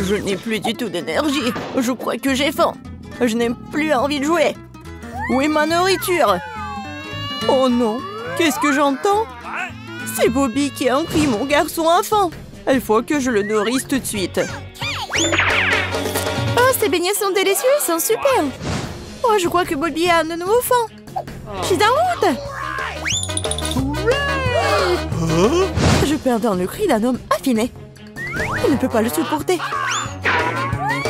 Je n'ai plus du tout d'énergie. Je crois que j'ai faim. Je n'ai plus envie de jouer. Où est ma nourriture? Oh non, qu'est-ce que j'entends? C'est Bobby qui a crie, mon garçon a faim. Il faut que je le nourrisse tout de suite. Oh, ces beignets sont délicieux, ils sont super. Oh, je crois que Bobby a de nouveau faim. Je suis en route. Je peux entendre le cri d'un homme affiné. Il ne peut pas le supporter.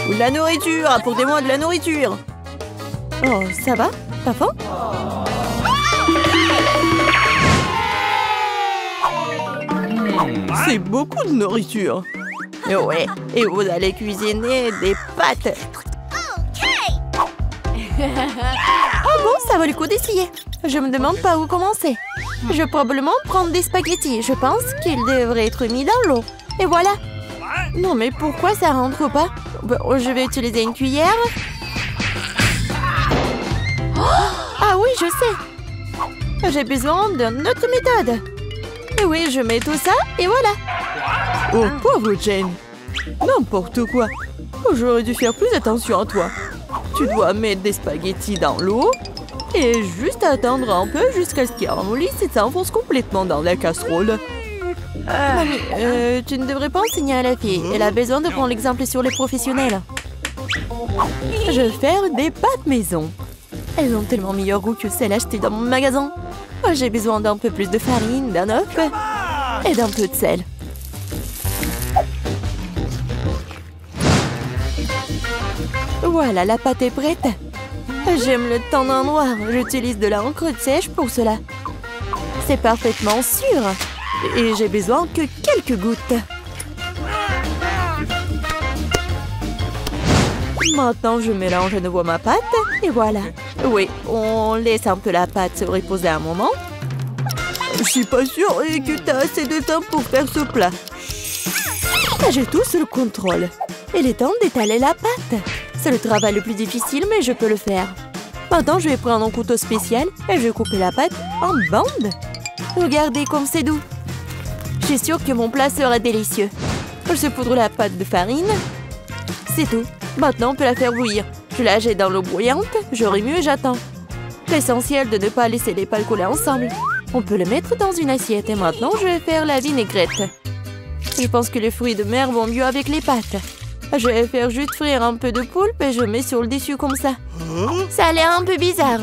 De la nourriture, apportez-moi de la nourriture. Oh, ça va? Pas faim? C'est beaucoup de nourriture. Ouais, et vous allez cuisiner des pâtes. Oh bon, ça vaut le coup d'essayer. Je me demande par où commencer. Je vais probablement prendre des spaghettis. Je pense qu'ils devraient être mis dans l'eau. Et voilà. Non, mais pourquoi ça rentre pas? Bon, je vais utiliser une cuillère. Ah oui, je sais. J'ai besoin d'une autre méthode. Et oui, je mets tout ça et voilà. Oh, pauvre Jane. N'importe quoi. J'aurais dû faire plus attention à toi. Tu dois mettre des spaghettis dans l'eau et juste attendre un peu jusqu'à ce qu'ils ramollissent et s'enfoncent complètement dans la casserole. Mamie, tu ne devrais pas enseigner à la fille. Elle a besoin de prendre l'exemple sur les professionnels. Je vais faire des pâtes maison. Elles ont tellement meilleur goût que celles achetées dans mon magasin. J'ai besoin d'un peu plus de farine, d'un œuf et d'un peu de sel. Voilà, la pâte est prête. J'aime le teint d'un noir. J'utilise de l'encre sèche pour cela. C'est parfaitement sûr. Et j'ai besoin que quelques gouttes. Maintenant, je mélange à nouveau ma pâte. Et voilà. Oui, on laisse un peu la pâte se reposer un moment. Je suis pas sûre que tu as assez de temps pour faire ce plat. J'ai tout sous le contrôle. Il est temps d'étaler la pâte. C'est le travail le plus difficile, mais je peux le faire. Maintenant, je vais prendre un couteau spécial et je vais couper la pâte en bandes. Regardez comme c'est doux. Je suis sûre que mon plat sera délicieux. Je saupoudre la pâte de farine. C'est tout. Maintenant, on peut la faire bouillir. Je la jette dans l'eau bouillante, je remue et j'attends. L'essentiel de ne pas laisser les pâtes coller ensemble. On peut le mettre dans une assiette et maintenant, je vais faire la vinaigrette. Je pense que les fruits de mer vont mieux avec les pâtes. Je vais faire juste frire un peu de poulpe et je mets sur le dessus comme ça. Ça a l'air un peu bizarre.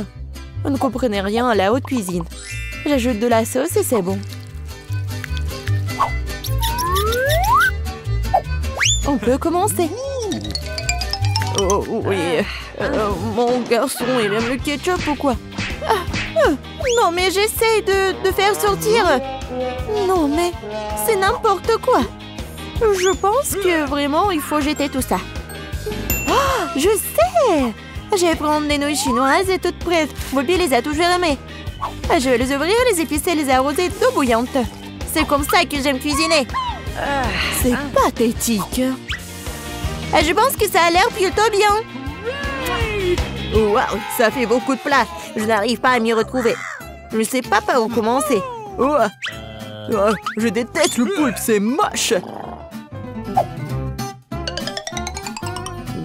Vous ne comprenez rien à la haute cuisine. J'ajoute de la sauce et c'est bon. On peut commencer. Oh oui, mon garçon, il aime le ketchup ou quoi? Non mais j'essaie de faire sortir. Non mais c'est n'importe quoi. Je pense que vraiment il faut jeter tout ça. Oh, je sais. Je vais prendre des nouilles chinoises et toutes prêtes. Bobby les a toujours aimées. Je vais les ouvrir, les épicer et les arroser d'eau bouillante. C'est comme ça que j'aime cuisiner. C'est pathétique. Je pense que ça a l'air plutôt bien. Waouh, ça fait beaucoup de plats. Je n'arrive pas à m'y retrouver. Je ne sais pas par où commencer. Je déteste le poulpe, c'est moche.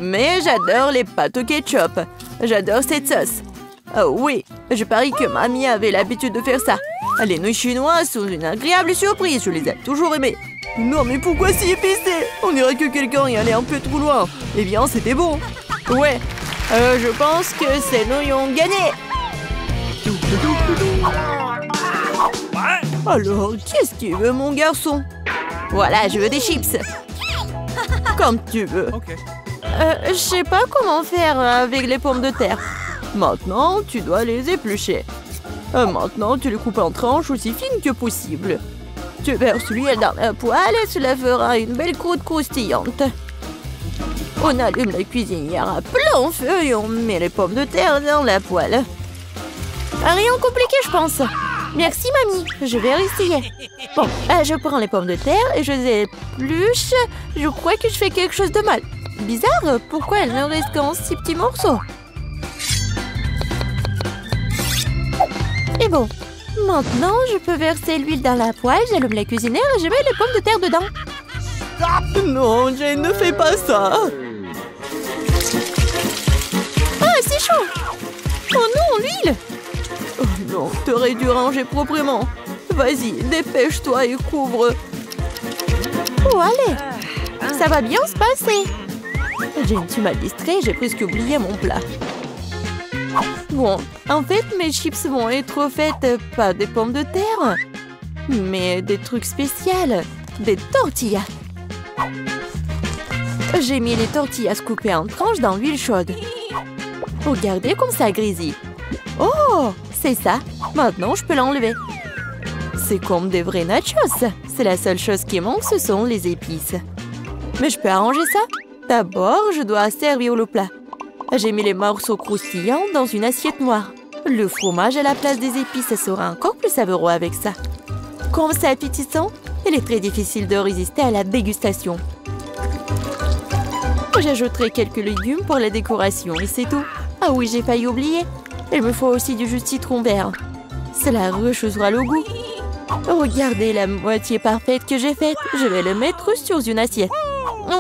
Mais j'adore les pâtes au ketchup. J'adore cette sauce. Oh oui, je parie que mamie avait l'habitude de faire ça. Les nouilles chinoises sont une agréable surprise. Je les ai toujours aimées. Non mais pourquoi si épicé? On dirait que quelqu'un y allait un peu trop loin. Eh bien, c'était bon. Ouais, je pense que ces nouilles ont gagné. Alors, qu'est-ce qu'il veut, mon garçon? Voilà, je veux des chips. Comme tu veux. Je sais pas comment faire avec les pommes de terre. Maintenant, tu dois les éplucher. Maintenant, tu les coupes en tranches aussi fines que possible. Tu verses l'huile dans la poêle et cela fera une belle croûte croustillante. On allume la cuisinière à plein feu et on met les pommes de terre dans la poêle. Rien de compliqué, je pense. Merci, mamie. Je vais essayer. Bon, je prends les pommes de terre et je les épluche. Je crois que je fais quelque chose de mal. Bizarre, pourquoi elles ne restent qu'en si petits morceaux? Et bon, maintenant je peux verser l'huile dans la poêle, j'allume la cuisinière et je mets les pommes de terre dedans. Non, Jane, ne fais pas ça. Ah, c'est chaud. Oh non, l'huile. Oh non, t'aurais dû ranger proprement. Vas-y, dépêche-toi et couvre. Oh, allez. Ça va bien se passer. Jane, tu m'as distrait, j'ai presque oublié mon plat. Bon, en fait, mes chips vont être faites pas des pommes de terre, mais des trucs spéciaux, des tortillas. J'ai mis les tortillas coupées en tranches dans l'huile chaude. Regardez comme ça grésille. Oh, c'est ça. Maintenant, je peux l'enlever. C'est comme des vrais nachos. C'est la seule chose qui manque, ce sont les épices. Mais je peux arranger ça. D'abord, je dois servir le plat. J'ai mis les morceaux croustillants dans une assiette noire. Le fromage à la place des épices sera encore plus savoureux avec ça. Comme c'est appétissant, il est très difficile de résister à la dégustation. J'ajouterai quelques légumes pour la décoration et c'est tout. Ah oui, j'ai failli oublier. Il me faut aussi du jus de citron vert. Cela rechauffera le goût. Regardez la moitié parfaite que j'ai faite. Je vais le mettre sur une assiette.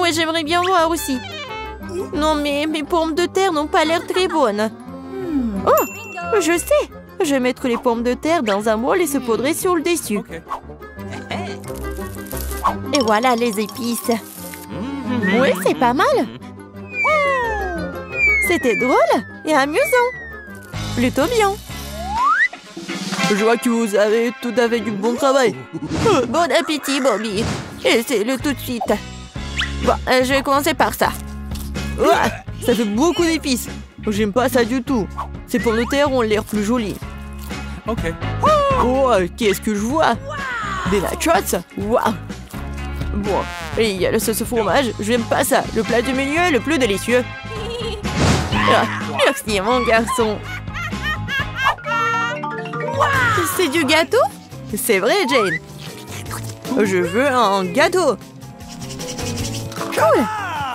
Oui, j'aimerais bien voir aussi. Non, mais mes pommes de terre n'ont pas l'air très bonnes. Oh, je sais. Je vais mettre les pommes de terre dans un bol et saupoudrer sur le dessus. Et voilà les épices. Oui, c'est pas mal. C'était drôle et amusant. Plutôt bien. Je vois que vous avez tout à fait du bon travail. Bon appétit, Bobby. Essayez-le tout de suite. Bon, je vais commencer par ça. Ouah, ça fait beaucoup d'épices. J'aime pas ça du tout. Ces pommes de terre ont l'air plus jolies. Ok. Oh, qu'est-ce que je vois? Des nachos? Waouh. Bon, et il y a le sauce au fromage. J'aime pas ça. Le plat du milieu est le plus délicieux. Ah, merci, mon garçon. C'est du gâteau? C'est vrai, Jane. Je veux un gâteau. Cool.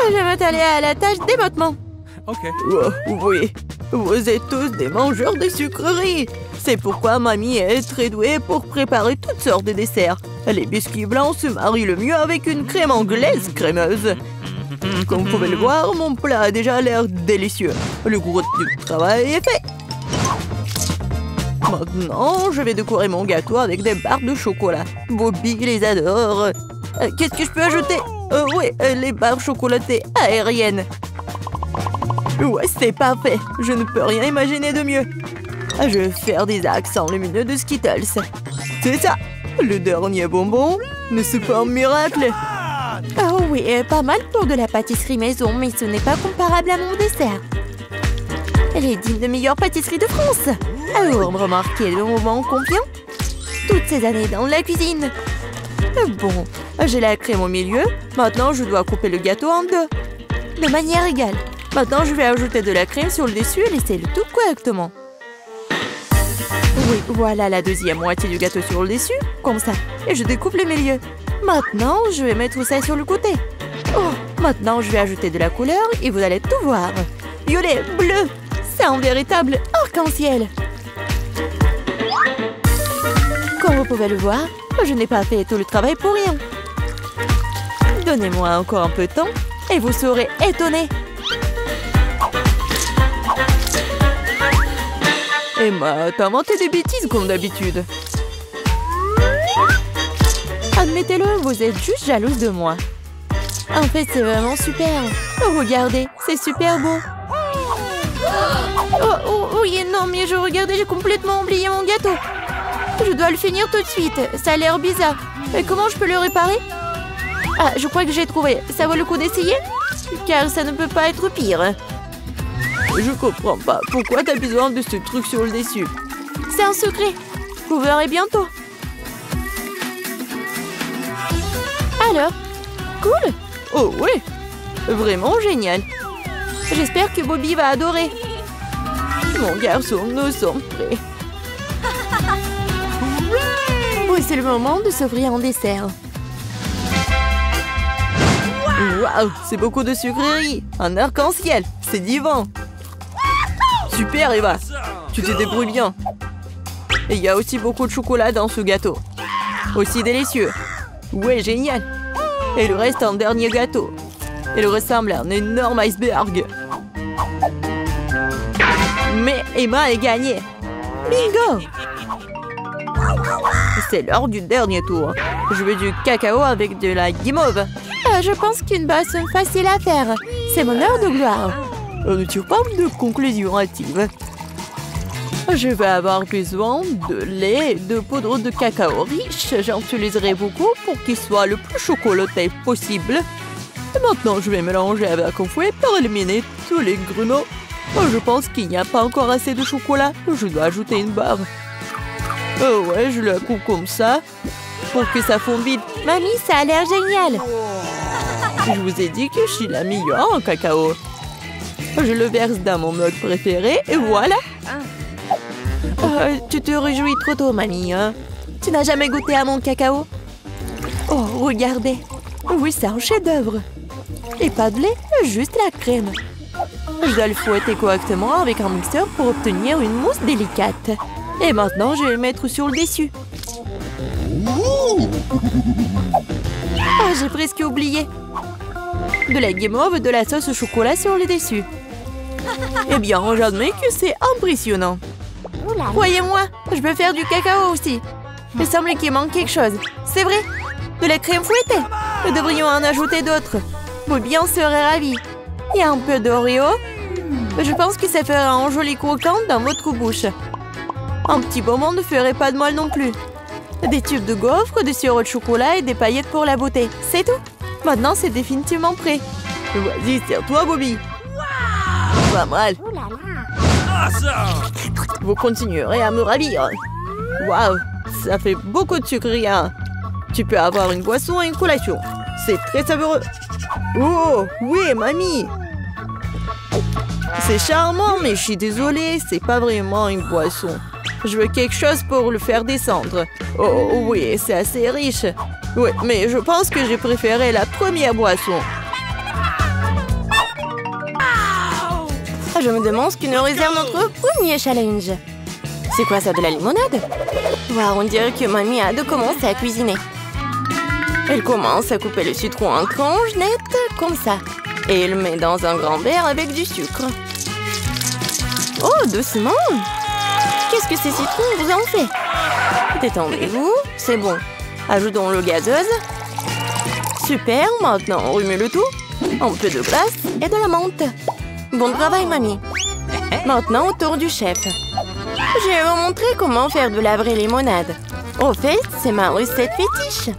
Je vais m'atteler à la tâche des bottements. Ok. Oh, oui, vous êtes tous des mangeurs de sucreries. C'est pourquoi mamie est très douée pour préparer toutes sortes de desserts. Les biscuits blancs se marient le mieux avec une crème anglaise crémeuse. Comme vous pouvez le voir, mon plat a déjà l'air délicieux. Le gros du travail est fait. Maintenant, je vais décorer mon gâteau avec des barres de chocolat. Bobby les adore. Qu'est-ce que je peux ajouter? Oui, les barres chocolatées aériennes. Ouais, c'est parfait. Je ne peux rien imaginer de mieux. Je vais faire des accents lumineux de Skittles. C'est ça. Le dernier bonbon, n'est-ce pas un miracle? Oh oui, pas mal pour de la pâtisserie maison, mais ce n'est pas comparable à mon dessert. Elle est digne de meilleure pâtisserie de France. Alors, remarquez le moment confiant? Toutes ces années dans la cuisine. Bon, j'ai la crème au milieu. Maintenant, je dois couper le gâteau en deux. De manière égale. Maintenant, je vais ajouter de la crème sur le dessus et laisser le tout correctement. Oui, voilà la deuxième moitié du gâteau sur le dessus, comme ça. Et je découpe le milieu. Maintenant, je vais mettre ça sur le côté. Oh, maintenant, je vais ajouter de la couleur et vous allez tout voir. Violet, bleu, c'est un véritable arc-en-ciel. Comme vous pouvez le voir, je n'ai pas fait tout le travail pour rien. Donnez-moi encore un peu de temps et vous serez étonnés. Emma, t'as inventé des bêtises comme d'habitude. Admettez-le, vous êtes juste jalouse de moi. En fait, c'est vraiment super. Oh, regardez, c'est super beau. Oh, oui, non, mais je regardais, j'ai complètement oublié mon gâteau. Je dois le finir tout de suite. Ça a l'air bizarre. Mais comment je peux le réparer? Ah, je crois que j'ai trouvé. Ça vaut le coup d'essayer? Car ça ne peut pas être pire. Je comprends pas. Pourquoi t'as besoin de ce truc sur le dessus? C'est un secret. Vous verrez bientôt. Alors? Cool? Oh oui. Vraiment génial. J'espère que Bobby va adorer. Mon garçon, nous sommes prêts. Oui, c'est le moment de s'offrir en dessert. Waouh, c'est beaucoup de sucreries. Un arc-en-ciel. C'est divin. Super, Eva. Tu te débrouilles bien. Et il y a aussi beaucoup de chocolat dans ce gâteau. Aussi délicieux. Ouais, génial. Et il reste un dernier gâteau. Il ressemble à un énorme iceberg. Mais Emma a gagné. Bingo! C'est l'heure du dernier tour. Je veux du cacao avec de la guimauve. Je pense qu'une boisson facile à faire. C'est mon heure de gloire. On ne tire pas de conclusion hâtive. Je vais avoir besoin de lait et de poudre de cacao riche. J'en utiliserai beaucoup pour qu'il soit le plus chocolaté possible. Et maintenant, je vais mélanger avec un fouet pour éliminer tous les grumeaux. Je pense qu'il n'y a pas encore assez de chocolat. Je dois ajouter une barre. Ouais, je la coupe comme ça pour que ça fonde vite. Mamie, ça a l'air génial. Je vous ai dit que je suis la meilleure en cacao. Je le verse dans mon mug préféré et voilà. Tu te réjouis trop tôt, mamie. Hein? Tu n'as jamais goûté à mon cacao? Oh, regardez. Oui, c'est un chef-d'œuvre. Et pas de lait, juste la crème. Je dois le fouetter correctement avec un mixeur pour obtenir une mousse délicate. Et maintenant, je vais le mettre sur le dessus. J'ai presque oublié. De la guimauve, de la sauce au chocolat sur le dessus. Eh bien, j'admets que c'est impressionnant. Croyez-moi, je peux faire du cacao aussi. Il semble qu'il manque quelque chose. C'est vrai, de la crème fouettée. Nous devrions en ajouter d'autres. Bobby en serait ravi. Il y a un peu d'Oreo. Je pense que ça fera un joli croquant dans votre bouche. Un petit bonbon ne ferait pas de mal non plus. Des tubes de gaufres, du sirop de chocolat et des paillettes pour la beauté. C'est tout. Maintenant, c'est définitivement prêt. Vas-y, c'est à toi, Bobby. Pas mal. Vous continuerez à me ravir. Waouh, ça fait beaucoup de sucre, rien. Tu peux avoir une boisson et une collation. C'est très savoureux. Oh, oui, mamie. C'est charmant, mais je suis désolée, c'est pas vraiment une boisson. Je veux quelque chose pour le faire descendre. Oh, oui, c'est assez riche. Oui, mais je pense que j'ai préféré la première boisson. Je me demande ce que nous réserve notre premier challenge. C'est quoi ça, de la limonade? Wow, on dirait que mamie a hâte de commencer à cuisiner. Elle commence à couper le citron en tranches nettes, comme ça. Et elle le met dans un grand verre avec du sucre. Oh, doucement! Qu'est-ce que ces citrons vous en fait? Détendez-vous, c'est bon. Ajoutons l'eau gazeuse. Super, maintenant on remet le tout. Un peu de glace et de la menthe. Bon travail, mamie. Maintenant, au tour du chef. Je vais vous montrer comment faire de la vraie limonade. Au fait, c'est ma recette fétiche.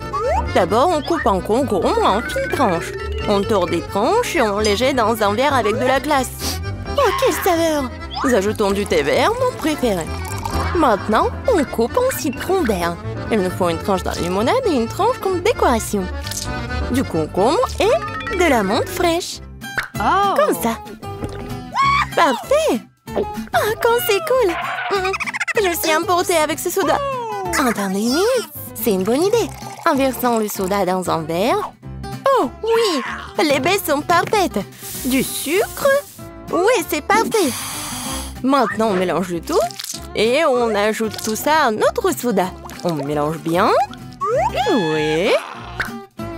D'abord, on coupe un concombre en fines tranches. On tord des tranches et on les jette dans un verre avec de la glace. Oh, quelle saveur! Nous ajoutons du thé vert, mon préféré. Maintenant, on coupe en citron vert. Il nous faut une tranche dans la limonade et une tranche comme décoration. Du concombre et de la menthe fraîche. Oh. Comme ça. Parfait! Oh, quand c'est cool! Je suis emportée avec ce soda. Attendez une minute, c'est une bonne idée. En versant le soda dans un verre. Oh, oui! Les baies sont parfaites. Du sucre? Oui, c'est parfait. Maintenant, on mélange le tout. Et on ajoute tout ça à notre soda. On mélange bien. Oui.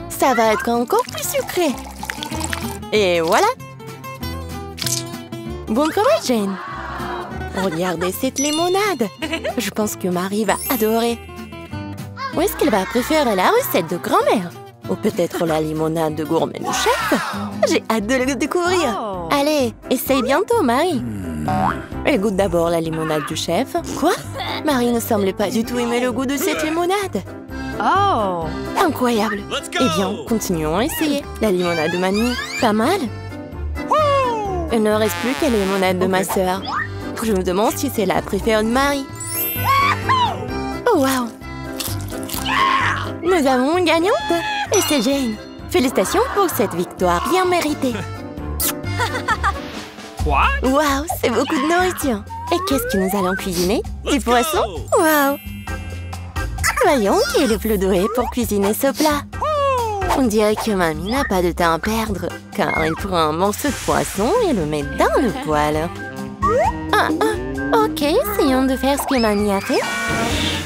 Ça va être encore plus sucré. Et voilà. Bon travail, Jane. Regardez cette limonade. Je pense que Marie va adorer. Ou est-ce qu'elle va préférer la recette de grand-mère? Ou peut-être la limonade de gourmet du chef? J'ai hâte de le découvrir. Allez, essaye bientôt, Marie. Elle goûte d'abord la limonade du chef. Quoi? Marie ne semblait pas du tout aimer le goût de cette limonade. Oh! Incroyable. Eh bien, continuons à essayer. La limonade de mamie, pas mal. Il ne reste plus qu'à la limonade de ma sœur. Je me demande si c'est la préférée de Marie. Oh, wow! Nous avons une gagnante. Et c'est Jane. Félicitations pour cette victoire bien méritée. Wow, c'est beaucoup de nourriture. Et qu'est-ce que nous allons cuisiner? Du poisson? Wow! Voyons qui est le plus doué pour cuisiner ce plat. On dirait que mamie n'a pas de temps à perdre, car elle prend un morceau de poisson et le met dans le poêle. Ok, essayons de faire ce que mamie a fait.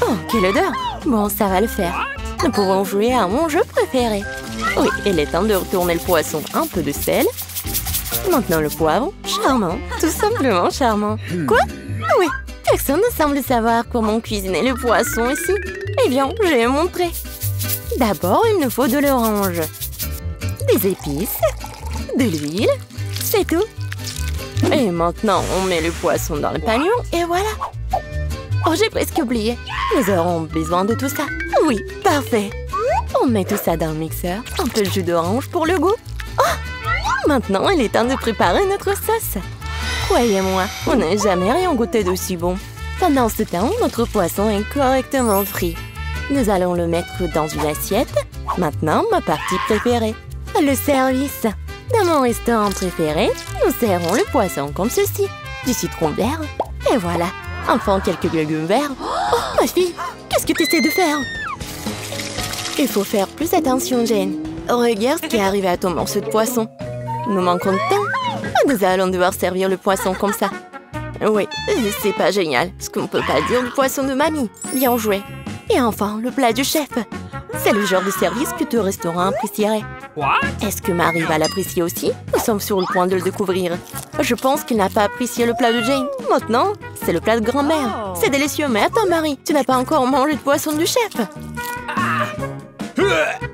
Oh, quelle odeur! Bon, ça va le faire. Nous pourrons jouer à mon jeu préféré. Oui, il est temps de retourner le poisson. Un peu de sel. Maintenant le poivron. Charmant, tout simplement charmant. Quoi? Oui, personne ne semble savoir comment cuisiner le poisson ici. Eh bien, je vais montrer. D'abord, il nous faut de l'orange, des épices, de l'huile, c'est tout. Et maintenant, on met le poisson dans le panier et voilà. Oh, j'ai presque oublié. Nous aurons besoin de tout ça. Oui, parfait. On met tout ça dans le mixeur. Un peu de jus d'orange pour le goût. Oh! Maintenant, il est temps de préparer notre sauce. Croyez-moi, on n'a jamais rien goûté d'aussi bon. Pendant ce temps, notre poisson est correctement frit. Nous allons le mettre dans une assiette. Maintenant, ma partie préférée. Le service. Dans mon restaurant préféré, nous serrons le poisson comme ceci. Du citron vert. Et voilà. Enfin, quelques légumes verts. Oh, ma fille, qu'est-ce que tu essaies de faire? Il faut faire plus attention, Jane. Regarde ce qui est arrivé à ton morceau de poisson. Nous manquons de temps. Nous allons devoir servir le poisson comme ça. Oui, c'est pas génial. Ce qu'on peut pas dire du poisson de mamie. Bien joué. Et enfin, le plat du chef. C'est le genre de service que ton restaurant apprécierait. Est-ce que Marie va l'apprécier aussi? Nous sommes sur le point de le découvrir. Je pense qu'il n'a pas apprécié le plat de Jane. Maintenant, c'est le plat de grand-mère. C'est délicieux, mais attends, Marie, tu n'as pas encore mangé de poisson du chef.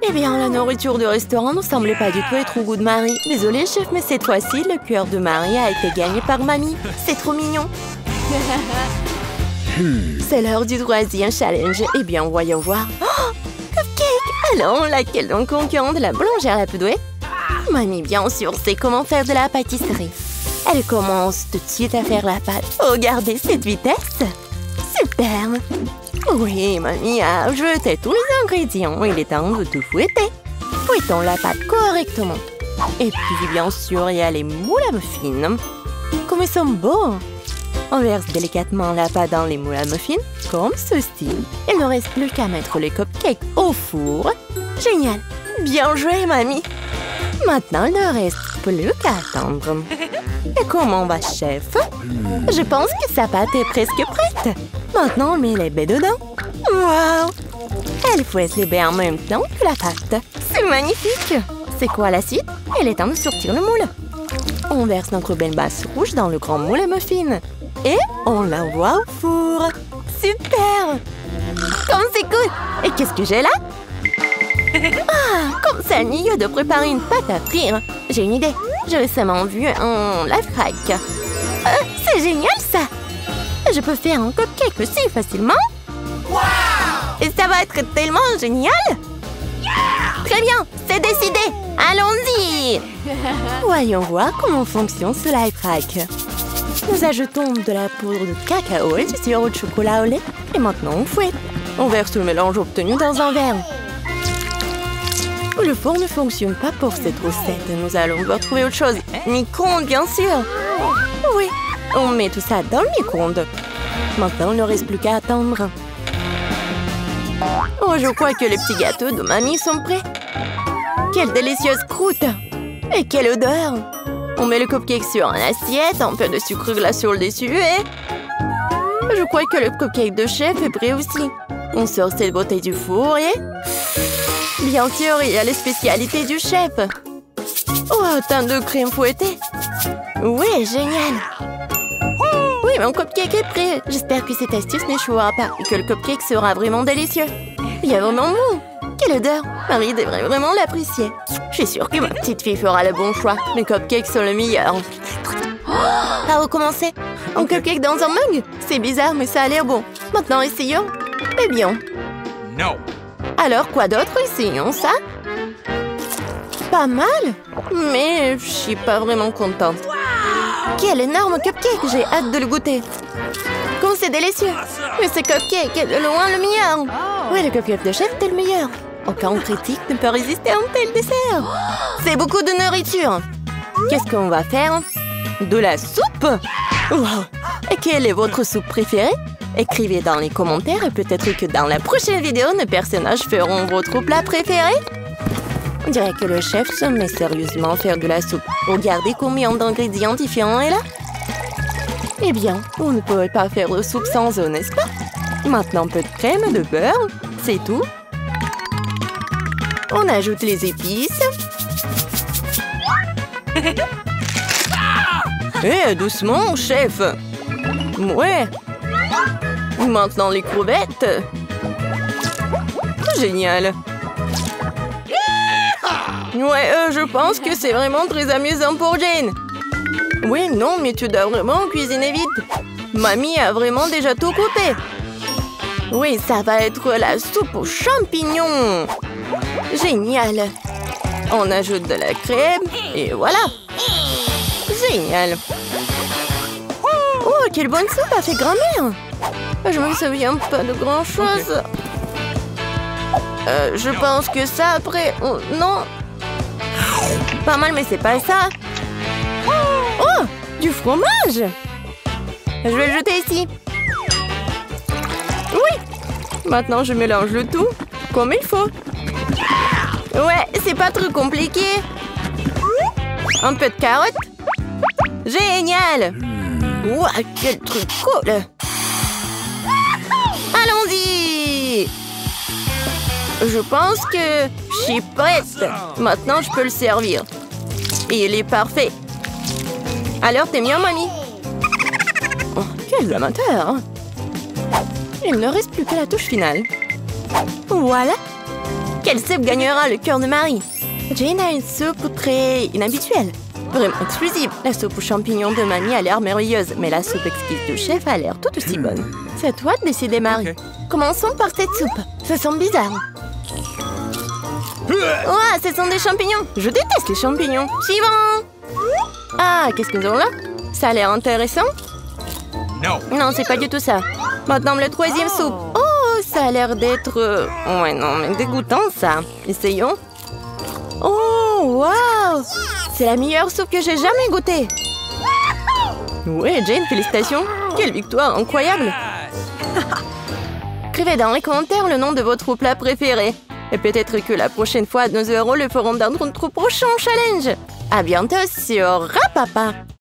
Eh bien, la nourriture du restaurant ne semblait pas du tout être au goût de Marie. Désolée, chef, mais cette fois-ci, le cœur de Marie a été gagné par mamie. C'est trop mignon. C'est l'heure du troisième challenge. Eh bien, voyons voir. Oh, cupcake! Alors, laquelle donc concurrente de la boulangère la plus douée? Mamie, bien sûr, sait comment faire de la pâtisserie. Elle commence tout de suite à faire la pâte. Regardez cette vitesse! Super! Oui, mamie a jeté tous les ingrédients. Il est temps de tout fouetter. Fouettons la pâte correctement. Et puis, bien sûr, il y a les moules à muffins. Comme ils sont beaux! On verse délicatement la pâte dans les moules à muffins, comme ceci. Il ne reste plus qu'à mettre les cupcakes au four. Génial! Bien joué, mamie! Maintenant, il ne reste plus qu'à attendre. Et comment va, chef? Je pense que sa pâte est presque prête. Maintenant, on met les baies dedans. Waouh! Elle fouette les baies en même temps que la pâte. C'est magnifique! C'est quoi la suite? Il est temps de sortir le moule. On verse notre belle base rouge dans le grand moule à muffins. Et on l'envoie au four. Super! Comme c'est cool! Et qu'est-ce que j'ai là? Ah, comme c'est ennuyeux de préparer une pâte à frire. J'ai une idée. J'ai récemment vu un lifehack. C'est génial ça! Je peux faire un cupcake aussi facilement. Wow! Et ça va être tellement génial! Yeah! Très bien, c'est décidé. Allons-y! Voyons voir comment fonctionne ce lifehack. Nous ajoutons de la poudre de cacao et du sirop de chocolat au lait. Et maintenant, on fouette. On verse le mélange obtenu dans un verre. Le four ne fonctionne pas pour cette recette. Nous allons devoir trouver autre chose. Micro-ondes, bien sûr. Oui, on met tout ça dans le micro-ondes. Maintenant, il ne reste plus qu'à attendre. Oh, je crois que les petits gâteaux de mamie sont prêts. Quelle délicieuse croûte! Et quelle odeur! On met le cupcake sur une assiette, un peu de sucre glacé sur le dessus et... Je crois que le cupcake de chef est prêt aussi. On sort cette bouteille du four et... Bien sûr, il y a les spécialités du chef. Oh, tant de crème fouettée. Oui, génial. Oui, mon cupcake est prêt. J'espère que cette astuce n'échouera pas et que le cupcake sera vraiment délicieux. Il y a vraiment bon. Quelle odeur! Marie devrait vraiment l'apprécier. Je suis sûre que ma petite fille fera le bon choix. Les cupcakes sont le meilleur. À recommencer. Un cupcake dans un mug? C'est bizarre, mais ça a l'air bon. Maintenant, essayons. Eh bien. Non. Alors, quoi d'autre? Essayons ça. Pas mal. Mais je suis pas vraiment contente. Quel énorme cupcake! J'ai hâte de le goûter. Comme c'est délicieux. Mais ce cupcake est de loin le meilleur. Oui, le cupcake de chef est le meilleur. Aucun critique ne peut résister à un tel dessert. C'est beaucoup de nourriture. Qu'est-ce qu'on va faire? De la soupe? Wow! Et quelle est votre soupe préférée? Écrivez dans les commentaires et peut-être que dans la prochaine vidéo, nos personnages feront votre plat préféré. On dirait que le chef se met sérieusement à faire de la soupe. Regardez combien d'ingrédients différents est là. Eh bien, vous ne pouvez pas faire de soupe sans œufs, n'est-ce pas? Maintenant, un peu de crème, de beurre, c'est tout. On ajoute les épices. Eh, doucement, chef. Ouais. Maintenant les crevettes. Génial. Ouais, je pense que c'est vraiment très amusant pour Jane. Oui, non, mais tu dois vraiment cuisiner vite. Mamie a vraiment déjà tout coupé. Oui, ça va être la soupe aux champignons. Génial. On ajoute de la crème et voilà. Génial. Oh, quelle bonne soupe a fait grand-mère. Je me souviens pas de grand-chose. Je pense que ça après... Oh, non. Pas mal, mais c'est pas ça. Oh, du fromage. Je vais le jeter ici. Oui. Maintenant, je mélange le tout comme il faut. Ouais, c'est pas trop compliqué. Un peu de carottes. Génial. Ouah, quel truc cool. Allons-y. Je pense que je suis prête. Maintenant, je peux le servir. Et il est parfait. Alors, t'es bien, mamie? Oh, quel amateur! Il ne reste plus que la touche finale. Voilà! Quelle soupe gagnera le cœur de Marie? Jane a une soupe très inhabituelle. Vraiment exclusive. La soupe aux champignons de mamie a l'air merveilleuse, mais la soupe exquise du chef a l'air tout aussi bonne. C'est à toi de décider, Marie. Commençons par cette soupe. Ça sent bizarre. Ouah, ce sont des champignons. Je déteste les champignons. Suivant. Ah, qu'est-ce que nous avons là? Ça a l'air intéressant. Non, c'est pas du tout ça. Maintenant, le troisième soupe. Oh, ça a l'air d'être... Ouais, non, mais dégoûtant, ça. Essayons. Oh, waouh! C'est la meilleure soupe que j'ai jamais goûtée. Ouais, Jane, félicitations. Quelle victoire incroyable. Écrivez dans les commentaires le nom de votre plat préféré. Et peut-être que la prochaine fois, nos héros le feront dans notre prochain challenge. À bientôt sur Rapapa.